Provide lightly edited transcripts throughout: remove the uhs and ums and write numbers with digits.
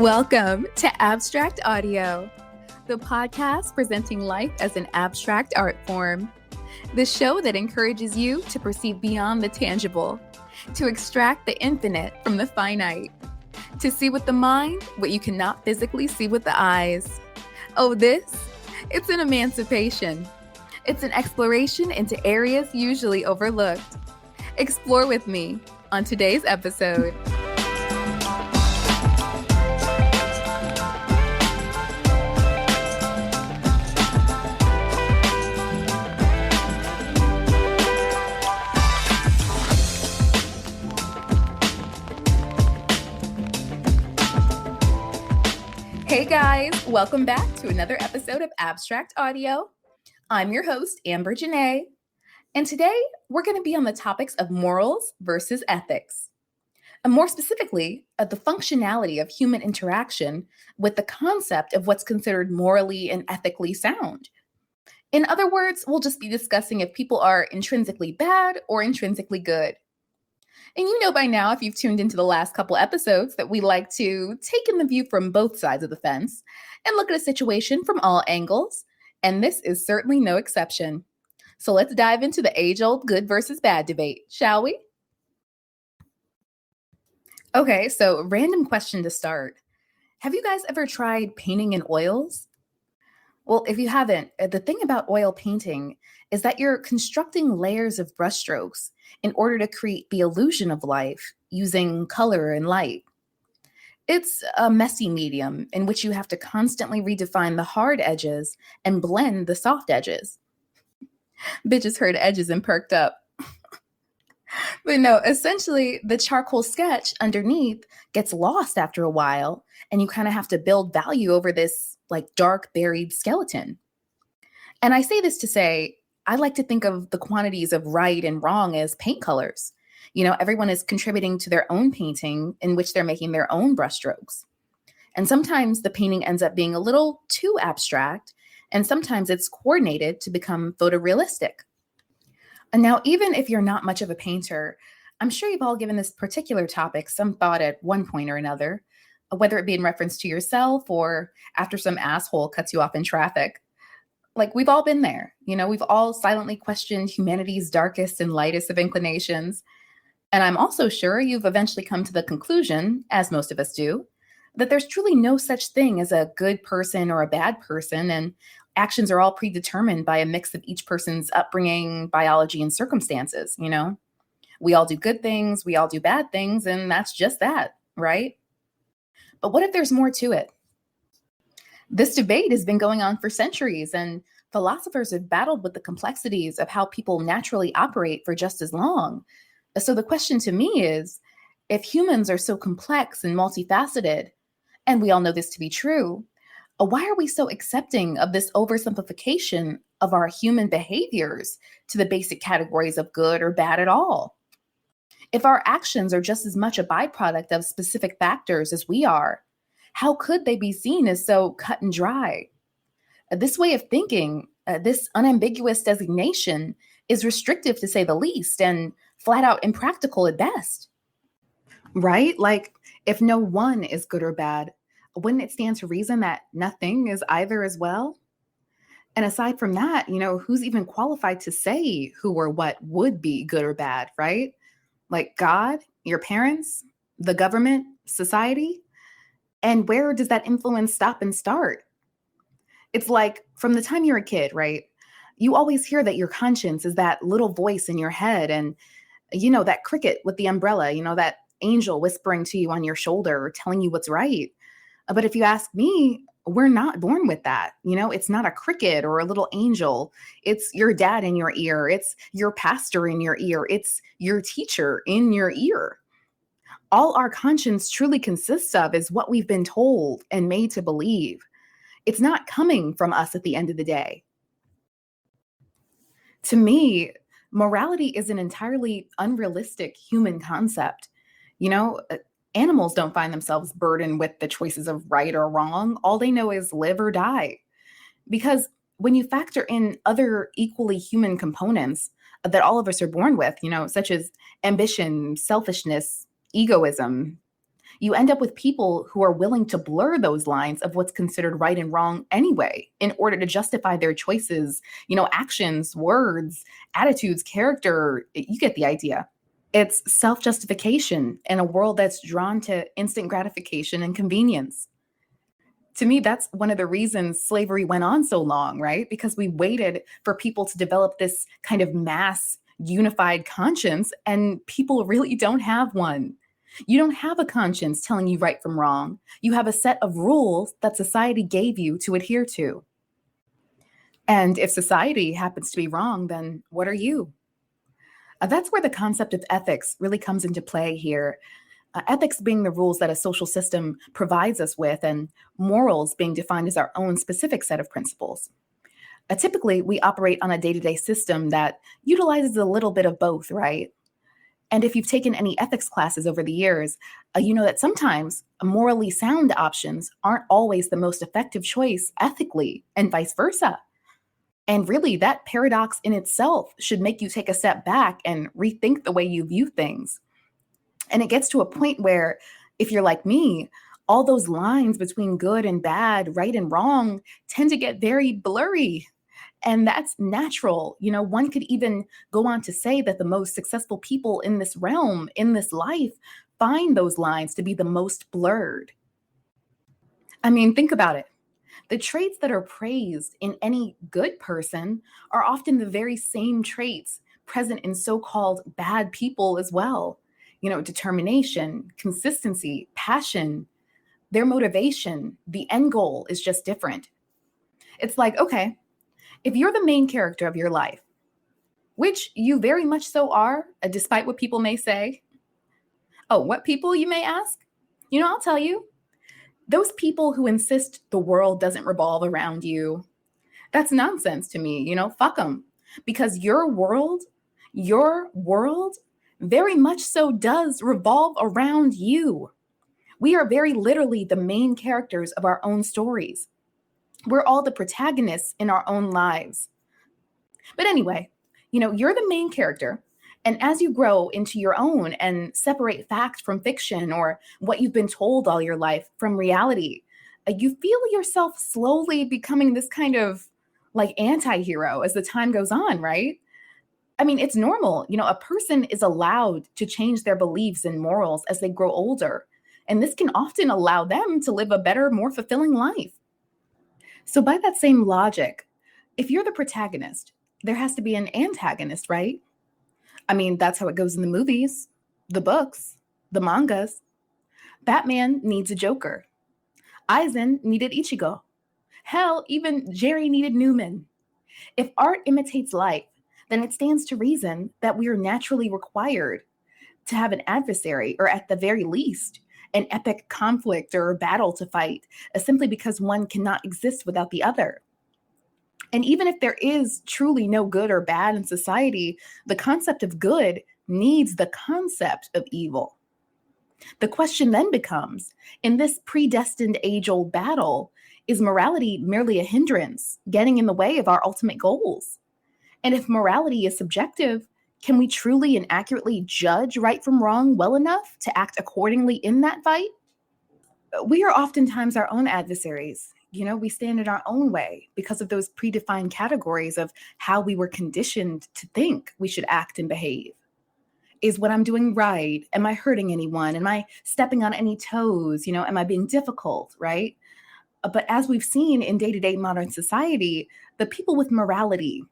Welcome to Abstract Audio, the podcast presenting life as an abstract art form. The show that encourages you to perceive beyond the tangible, to extract the infinite from the finite, to see with the mind what you cannot physically see with the eyes. Oh, it's an emancipation. It's an exploration into areas usually overlooked. Explore with me on today's episode. Hey guys, welcome back to another episode of Abstract Audio. I'm your host, Amber Janae, and today we're going to be on the topics of morals versus ethics. And more specifically, the functionality of human interaction with the concept of what's considered morally and ethically sound. In other words, we'll just be discussing if people are intrinsically bad or intrinsically good. And you know by now, if you've tuned into the last couple episodes, that we like to take in the view from both sides of the fence and look at a situation from all angles. And this is certainly no exception. So let's dive into the age-old good versus bad debate, shall we? Okay, so random question to start. Have you guys ever tried painting in oils? Well, if you haven't, the thing about oil painting is that you're constructing layers of brushstrokes in order to create the illusion of life using color and light. It's a messy medium in which you have to constantly redefine the hard edges and blend the soft edges. Bitches heard edges and perked up. But no, essentially the charcoal sketch underneath gets lost after a while, and you kind of have to build value over this like dark buried skeleton. And I say this to say, I like to think of the quantities of right and wrong as paint colors. You know, everyone is contributing to their own painting in which they're making their own brushstrokes. And sometimes the painting ends up being a little too abstract, and sometimes it's coordinated to become photorealistic. And now, even if you're not much of a painter, I'm sure you've all given this particular topic some thought at one point or another, whether it be in reference to yourself or after some asshole cuts you off in traffic. Like, we've all been there. You know, we've all silently questioned humanity's darkest and lightest of inclinations. And I'm also sure you've eventually come to the conclusion, as most of us do, that there's truly no such thing as a good person or a bad person, and actions are all predetermined by a mix of each person's upbringing, biology, and circumstances, you know? We all do good things, we all do bad things, and that's just that, right? But what if there's more to it? This debate has been going on for centuries, and philosophers have battled with the complexities of how people naturally operate for just as long. So the question to me is, if humans are so complex and multifaceted, and we all know this to be true, why are we so accepting of this oversimplification of our human behaviors to the basic categories of good or bad at all? If our actions are just as much a byproduct of specific factors as we are, how could they be seen as so cut and dry? This way of thinking, this unambiguous designation, is restrictive to say the least and flat out impractical at best. Right? Like, if no one is good or bad, wouldn't it stand to reason that nothing is either as well? And aside from that, you know, who's even qualified to say who or what would be good or bad, right? Like God, your parents, the government, society? And where does that influence stop and start? It's like from the time you're a kid, right? You always hear that your conscience is that little voice in your head, and, you know, that cricket with the umbrella, you know, that angel whispering to you on your shoulder or telling you what's right. But if you ask me, we're not born with that. You know, it's not a cricket or a little angel. It's your dad in your ear. It's your pastor in your ear. It's your teacher in your ear. All our conscience truly consists of is what we've been told and made to believe. It's not coming from us at the end of the day. To me, morality is an entirely unrealistic human concept. You know, animals don't find themselves burdened with the choices of right or wrong. All they know is live or die. Because when you factor in other equally human components that all of us are born with, you know, such as ambition, selfishness, egoism, You end up with people who are willing to blur those lines of what's considered right and wrong anyway, in order to justify their choices, actions, words, attitudes, character. You get the idea. It's self-justification in a world that's drawn to instant gratification and convenience. To me, that's one of the reasons slavery went on so long, right? Because we waited for people to develop this kind of mass unified conscience, and people really don't have one. You don't have a conscience telling you right from wrong. You have a set of rules that society gave you to adhere to. And if society happens to be wrong, then what are you? That's where the concept of ethics really comes into play here. Ethics being the rules that a social system provides us with, and morals being defined as our own specific set of principles. Typically, we operate on a day-to-day system that utilizes a little bit of both, right? And if you've taken any ethics classes over the years, you know that sometimes morally sound options aren't always the most effective choice ethically, and vice versa. And really, that paradox in itself should make you take a step back and rethink the way you view things. And it gets to a point where, if you're like me, all those lines between good and bad, right and wrong, tend to get very blurry. And that's natural. One could even go on to say that the most successful people in this realm, in this life, find those lines to be the most blurred. I mean, think about it. The traits that are praised in any good person are often the very same traits present in so-called bad people as well. Determination, consistency, passion, their motivation, the end goal is just different. It's like, okay, if you're the main character of your life, which you very much so are, despite what people may say. Oh, what people, you may ask? I'll tell you. Those people who insist the world doesn't revolve around you, that's nonsense to me. Fuck them. Because your world very much so does revolve around you. We are very literally the main characters of our own stories. We're all the protagonists in our own lives. But anyway, you're the main character. And as you grow into your own and separate fact from fiction, or what you've been told all your life from reality, you feel yourself slowly becoming this kind of like anti-hero as the time goes on, right? I mean, it's normal. A person is allowed to change their beliefs and morals as they grow older. And this can often allow them to live a better, more fulfilling life. So by that same logic, if you're the protagonist, there has to be an antagonist, right? I mean, that's how it goes in the movies, the books, the mangas. Batman needs a Joker. Aizen needed Ichigo. Hell, even Jerry needed Newman. If art imitates life, then it stands to reason that we are naturally required to have an adversary, or at the very least, an epic conflict or battle to fight, simply because one cannot exist without the other. And even if there is truly no good or bad in society, the concept of good needs the concept of evil. The question then becomes, in this predestined age-old battle, is morality merely a hindrance, getting in the way of our ultimate goals? And if morality is subjective, can we truly and accurately judge right from wrong well enough to act accordingly in that fight? We are oftentimes our own adversaries. We stand in our own way because of those predefined categories of how we were conditioned to think we should act and behave. Is what I'm doing right? Am I hurting anyone? Am I stepping on any toes? Am I being difficult, right? But as we've seen in day-to-day modern society, the people with morality,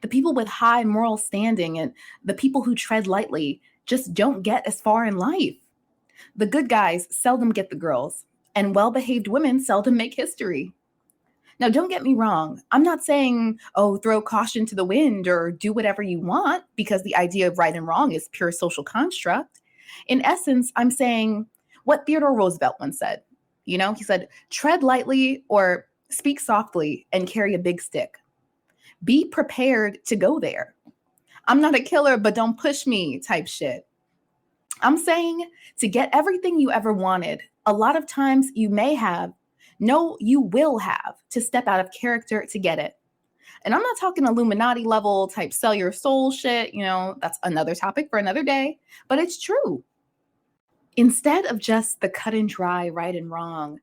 the people with high moral standing, and the people who tread lightly just don't get as far in life. The good guys seldom get the girls, and well-behaved women seldom make history. Now, don't get me wrong. I'm not saying, oh, throw caution to the wind or do whatever you want, because the idea of right and wrong is pure social construct. In essence, I'm saying what Theodore Roosevelt once said. He said, tread lightly or speak softly and carry a big stick. Be prepared to go there. I'm not a killer, but don't push me type shit. I'm saying to get everything you ever wanted, a lot of times you may have, no, you will have to step out of character to get it. And I'm not talking Illuminati level type sell your soul shit. That's another topic for another day, but it's true. Instead of just the cut and dry right and wrong,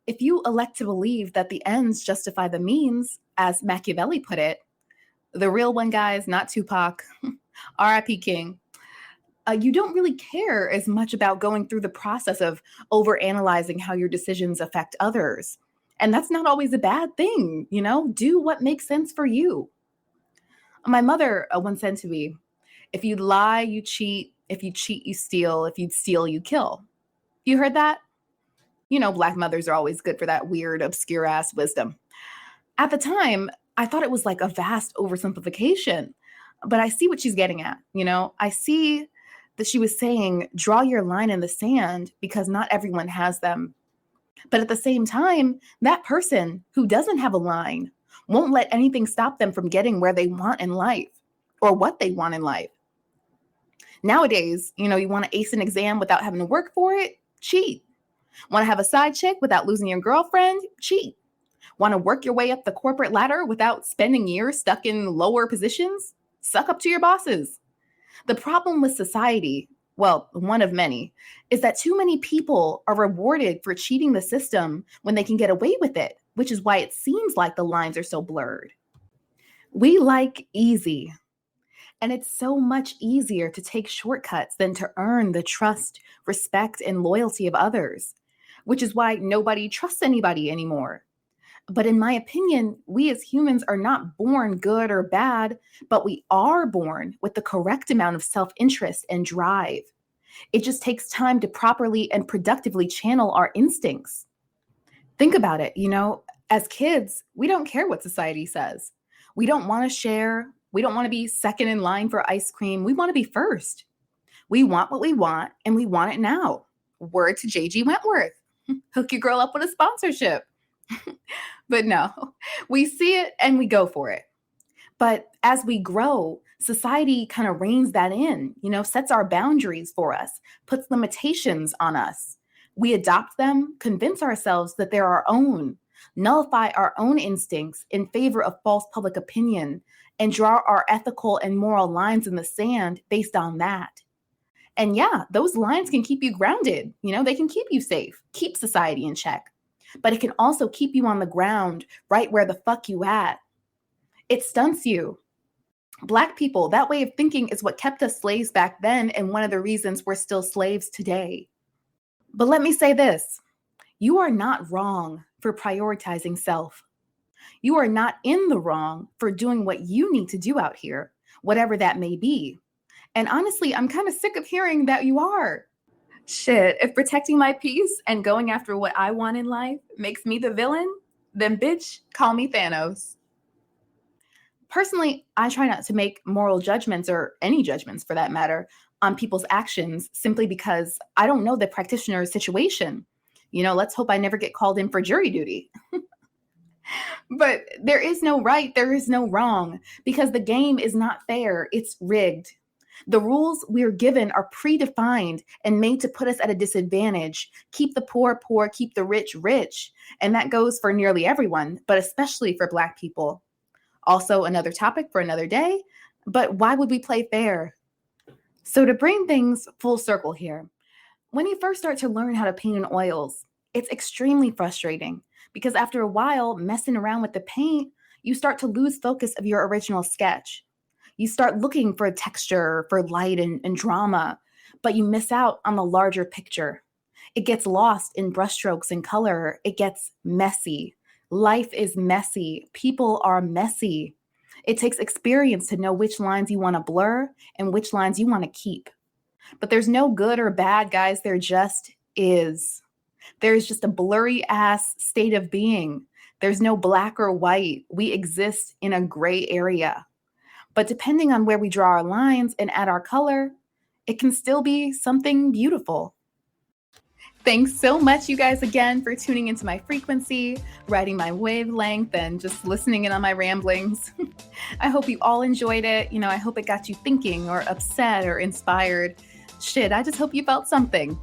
if you elect to believe that the ends justify the means, as Machiavelli put it, the real one, guys, not Tupac, R.I.P. King, you don't really care as much about going through the process of overanalyzing how your decisions affect others. And that's not always a bad thing, do what makes sense for you. My mother once said to me, if you lie, you cheat. If you cheat, you steal. If you steal, you kill. You heard that? Black mothers are always good for that weird, obscure ass wisdom. At the time, I thought it was like a vast oversimplification, but I see what she's getting at. I see that she was saying, draw your line in the sand because not everyone has them. But at the same time, that person who doesn't have a line won't let anything stop them from getting where they want in life or what they want in life. Nowadays, you want to ace an exam without having to work for it? Cheat. Want to have a side chick without losing your girlfriend? Cheat. Want to work your way up the corporate ladder without spending years stuck in lower positions? Suck up to your bosses. The problem with society, well, one of many, is that too many people are rewarded for cheating the system when they can get away with it, which is why it seems like the lines are so blurred. We like easy. And it's so much easier to take shortcuts than to earn the trust, respect, and loyalty of others, which is why nobody trusts anybody anymore. But in my opinion, we as humans are not born good or bad, but we are born with the correct amount of self-interest and drive. It just takes time to properly and productively channel our instincts. Think about it, as kids, we don't care what society says. We don't want to share. We don't want to be second in line for ice cream. We want to be first. We want what we want, and we want it now. Word to J.G. Wentworth. Hook your girl up with a sponsorship. But no, we see it and we go for it. But as we grow, society kind of reins that in, sets our boundaries for us, puts limitations on us. We adopt them, convince ourselves that they're our own, nullify our own instincts in favor of false public opinion, and draw our ethical and moral lines in the sand based on that. And yeah, those lines can keep you grounded. They can keep you safe, keep society in check. But it can also keep you on the ground right where the fuck you at. It stunts you. Black people, that way of thinking is what kept us slaves back then and one of the reasons we're still slaves today. But let me say this. You are not wrong for prioritizing self. You are not in the wrong for doing what you need to do out here, whatever that may be. And honestly, I'm kind of sick of hearing that you are. Shit, if protecting my peace and going after what I want in life makes me the villain, then bitch, call me Thanos. Personally, I try not to make moral judgments or any judgments for that matter on people's actions simply because I don't know the practitioner's situation. Let's hope I never get called in for jury duty. But there is no right, there is no wrong, because the game is not fair, it's rigged. The rules we're given are predefined and made to put us at a disadvantage. Keep the poor poor, keep the rich rich. And that goes for nearly everyone, but especially for Black people. Also another topic for another day, but why would we play fair? So to bring things full circle here, when you first start to learn how to paint in oils, it's extremely frustrating because after a while messing around with the paint, you start to lose focus of your original sketch. You start looking for texture, for light and drama, but you miss out on the larger picture. It gets lost in brushstrokes and color. It gets messy. Life is messy. People are messy. It takes experience to know which lines you want to blur and which lines you want to keep. But there's no good or bad, guys. There just is. There's just a blurry ass state of being. There's no black or white. We exist in a gray area. But depending on where we draw our lines and add our color, it can still be something beautiful. Thanks so much, you guys, again, for tuning into my frequency, riding my wavelength, and just listening in on my ramblings. I hope you all enjoyed it. I hope it got you thinking or upset or inspired. Shit, I just hope you felt something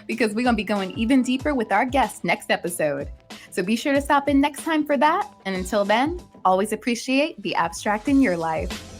because we're going to be going even deeper with our guest next episode. So be sure to stop in next time for that. And until then, always appreciate the abstract in your life.